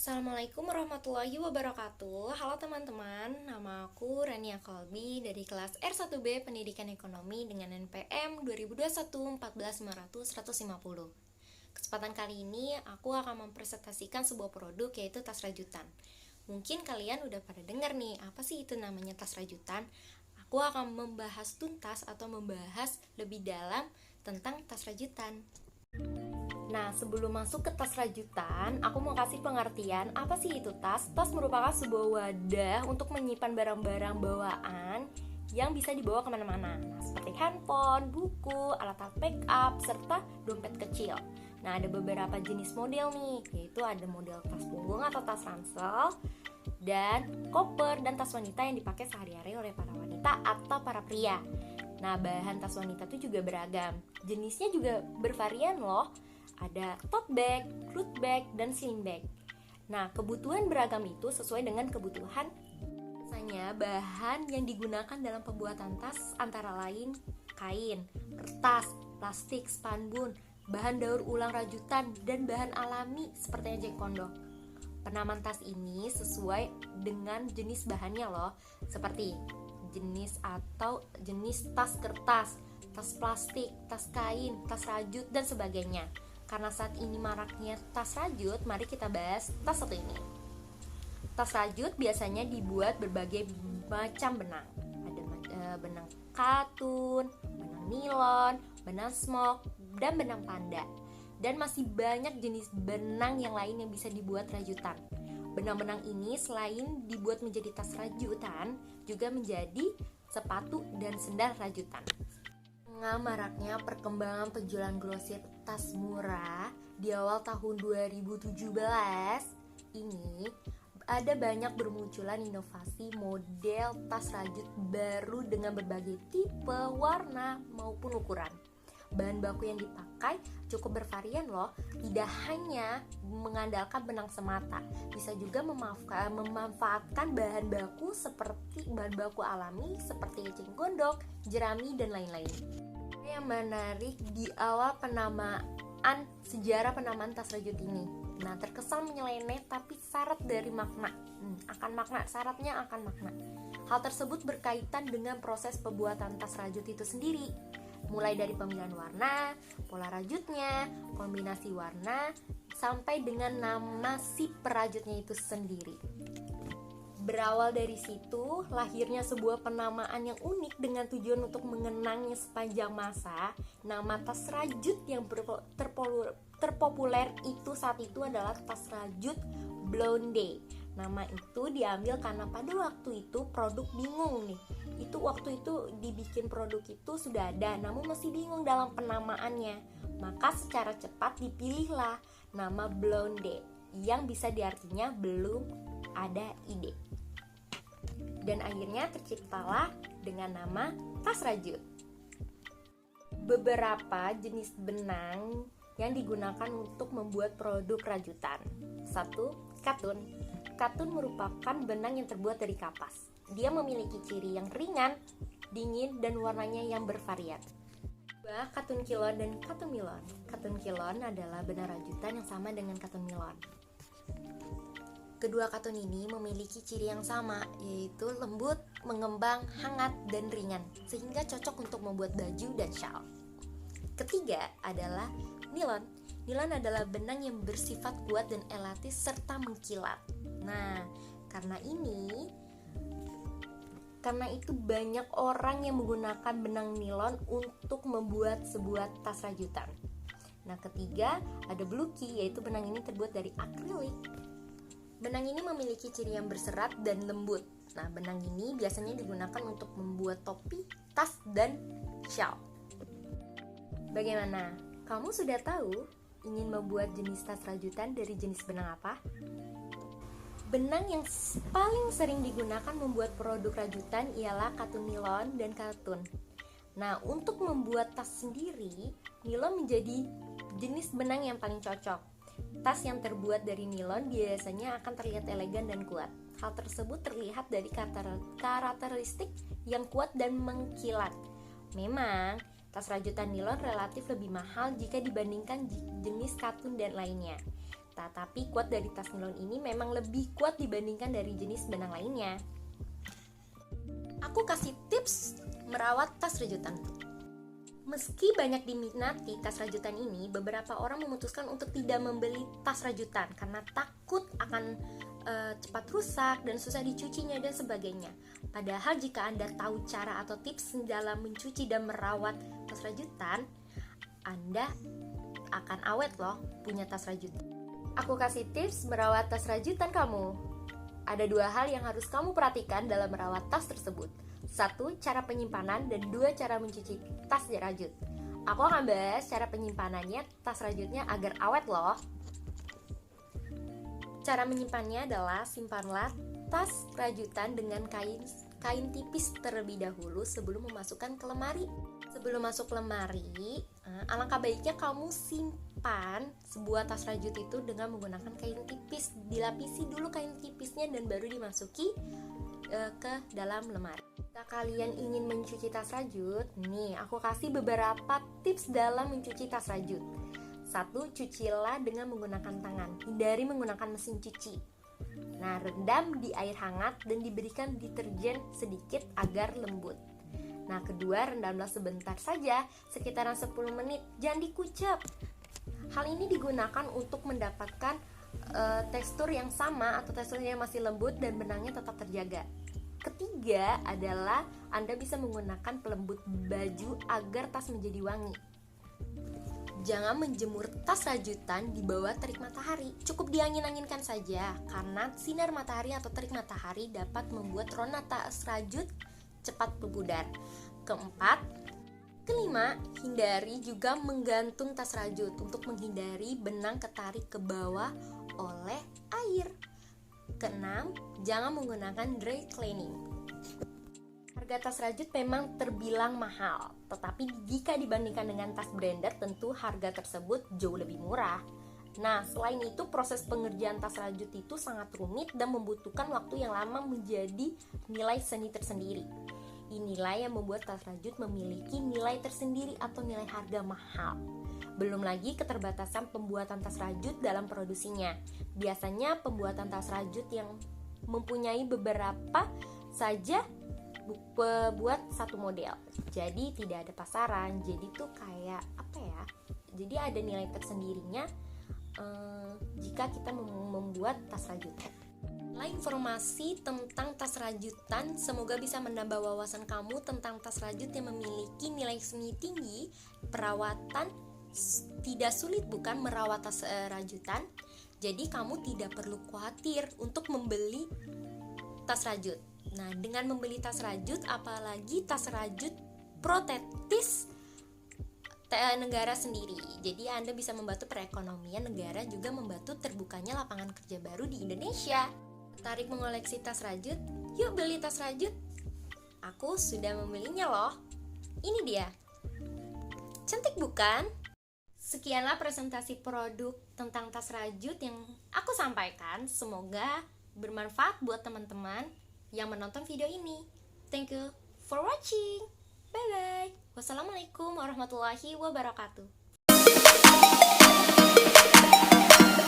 Assalamualaikum warahmatullahi wabarakatuh. Halo teman-teman, nama aku Rania Kolbi dari kelas R1B Pendidikan Ekonomi dengan NPM 2021 Kesempatan kali ini aku akan mempresentasikan sebuah produk yaitu tas rajutan. Mungkin kalian udah pada dengar nih, apa sih itu namanya tas rajutan? Aku akan membahas tuntas atau membahas lebih dalam tentang tas rajutan. Nah, sebelum masuk ke tas rajutan, aku mau kasih pengertian apa sih itu tas. Tas merupakan sebuah wadah untuk menyimpan barang-barang bawaan yang bisa dibawa kemana-mana. Nah, seperti handphone, buku, alat-alat make up, serta dompet kecil. Nah, ada beberapa jenis model nih, yaitu ada model tas punggung atau tas ransel, dan koper dan tas wanita yang dipakai sehari-hari oleh para wanita atau para pria. Nah, bahan tas wanita itu juga beragam. Jenisnya juga bervarian loh. Ada tote bag, cloth bag, dan sling bag. Nah, kebutuhan beragam itu sesuai dengan kebutuhan. Biasanya bahan yang digunakan dalam pembuatan tas antara lain kain, kertas, plastik, spanduk, bahan daur ulang rajutan, dan bahan alami seperti ejeng kondok. Penamaan tas ini sesuai dengan jenis bahannya loh, seperti jenis tas kertas, tas plastik, tas kain, tas rajut, dan sebagainya. Karena saat ini maraknya tas rajut, mari kita bahas tas satu ini. Tas rajut biasanya dibuat berbagai macam benang. Ada benang katun, benang nilon, benang smock, dan benang panda. Dan masih banyak jenis benang yang lain yang bisa dibuat rajutan. Benang-benang ini selain dibuat menjadi tas rajutan, juga menjadi sepatu dan sendal rajutan. Maraknya perkembangan penjualan grosir tas murah di awal tahun 2017 ini, ada banyak bermunculan inovasi model tas rajut baru dengan berbagai tipe, warna, maupun ukuran. Bahan baku yang dipakai cukup bervarian loh, tidak hanya mengandalkan benang semata, bisa juga memanfaatkan bahan baku seperti bahan baku alami seperti eceng gondok, jerami, dan lain-lain. Yang menarik di awal sejarah penamaan tas rajut ini. Nah, terkesan menyeleneh tapi syarat dari makna. Syaratnya akan makna. Hal tersebut berkaitan dengan proses pembuatan tas rajut itu sendiri. Mulai dari pemilihan warna, pola rajutnya, kombinasi warna, sampai dengan nama si perajutnya itu sendiri. Berawal dari situ, lahirnya sebuah penamaan yang unik dengan tujuan untuk mengenangnya sepanjang masa. Nama tas rajut yang terpopuler itu saat itu adalah tas rajut Blonde. Nama itu diambil karena pada waktu itu produk bingung nih. Waktu itu dibikin produk itu sudah ada, namun masih bingung dalam penamaannya. Maka secara cepat dipilihlah nama Blonde yang bisa diartinya belum ada ide. Dan akhirnya terciptalah dengan nama tas rajut. Beberapa jenis benang yang digunakan untuk membuat produk rajutan. 1. Katun. Katun merupakan benang yang terbuat dari kapas. Dia memiliki ciri yang ringan, dingin, dan warnanya yang bervarian. 2. Katun kilon dan katun milon. Katun kilon adalah benang rajutan yang sama dengan katun milon. Kedua katun ini memiliki ciri yang sama, yaitu lembut, mengembang, hangat, dan ringan, sehingga cocok untuk membuat baju dan shawl. Ketiga adalah nilon. Nilon adalah benang yang bersifat kuat dan elastis serta mengkilat. Nah, karena itu banyak orang yang menggunakan benang nilon untuk membuat sebuah tas rajutan. Nah, ketiga ada bluki, yaitu benang ini terbuat dari akrilik. Benang ini memiliki ciri yang berserat dan lembut. Nah, benang ini biasanya digunakan untuk membuat topi, tas, dan shawl. Bagaimana? Kamu sudah tahu ingin membuat jenis tas rajutan dari jenis benang apa? Benang yang paling sering digunakan membuat produk rajutan ialah katun nilon dan katun. Nah, untuk membuat tas sendiri, nilon menjadi jenis benang yang paling cocok. Tas yang terbuat dari nilon biasanya akan terlihat elegan dan kuat. Hal tersebut terlihat dari karakteristik yang kuat dan mengkilat. Memang, tas rajutan nilon relatif lebih mahal jika dibandingkan jenis katun dan lainnya. Tetapi kuat dari tas nilon ini memang lebih kuat dibandingkan dari jenis benang lainnya. Aku kasih tips merawat tas rajutan. Meski banyak diminati tas rajutan ini, beberapa orang memutuskan untuk tidak membeli tas rajutan karena takut akan cepat rusak dan susah dicucinya dan sebagainya. Padahal jika Anda tahu cara atau tips dalam mencuci dan merawat tas rajutan, Anda akan awet loh punya tas rajutan. Aku kasih tips merawat tas rajutan kamu. Ada 2 hal yang harus kamu perhatikan dalam merawat tas tersebut. 1, cara penyimpanan, dan 2, cara mencuci tas rajut. Aku akan bahas cara penyimpanannya tas rajutnya agar awet loh. Cara menyimpannya adalah simpanlah tas rajutan dengan kain tipis terlebih dahulu sebelum memasukkan ke lemari. Sebelum masuk ke lemari, alangkah baiknya kamu simpan sebuah tas rajut itu dengan menggunakan kain tipis. Dilapisi dulu kain tipisnya dan baru dimasuki ke dalam lemari. Jika kalian ingin mencuci tas rajut, nih aku kasih beberapa tips dalam mencuci tas rajut. 1, cucilah dengan menggunakan tangan. Hindari menggunakan mesin cuci. Nah, rendam di air hangat dan diberikan deterjen sedikit agar lembut. Nah, kedua, rendamlah sebentar saja, sekitaran 10 menit. Jangan dikucap. Hal ini digunakan untuk mendapatkan tekstur yang sama atau tekstur yang masih lembut dan benangnya tetap terjaga. Ketiga adalah Anda bisa menggunakan pelembut baju agar tas menjadi wangi. Jangan menjemur tas rajutan di bawah terik matahari. Cukup diangin-anginkan saja, karena sinar matahari atau terik matahari dapat membuat rona tas rajut cepat berpudar. Kelima, hindari juga menggantung tas rajut untuk menghindari benang ketarik ke bawah oleh air. Keenam, jangan menggunakan dry cleaning. Harga tas rajut memang terbilang mahal, tetapi jika dibandingkan dengan tas branded, tentu harga tersebut jauh lebih murah. Nah, selain itu proses pengerjaan tas rajut itu sangat rumit dan membutuhkan waktu yang lama menjadi nilai seni tersendiri. Inilah yang membuat tas rajut memiliki nilai tersendiri atau nilai harga mahal. Belum lagi keterbatasan pembuatan tas rajut dalam produksinya. Biasanya pembuatan tas rajut yang mempunyai beberapa saja buat satu model, jadi tidak ada pasaran. Jadi tuh kayak apa ya, jadi ada nilai tersendirinya jika kita membuat tas rajutan. Lain informasi tentang tas rajutan, semoga bisa menambah wawasan kamu tentang tas rajut yang memiliki nilai seni tinggi. Perawatan tidak sulit bukan merawat tas rajutan, jadi kamu tidak perlu khawatir untuk membeli tas rajut. Nah, dengan membeli tas rajut, apalagi tas rajut protektis negara sendiri, jadi Anda bisa membantu perekonomian negara, juga membantu terbukanya lapangan kerja baru di Indonesia. Tertarik mengoleksi tas rajut? Yuk beli tas rajut. Aku sudah membelinya loh. Ini dia. Cantik bukan? Sekianlah presentasi produk tentang tas rajut yang aku sampaikan. Semoga bermanfaat buat teman-teman yang menonton video ini. Thank you for watching. Bye bye. Wassalamualaikum warahmatullahi wabarakatuh.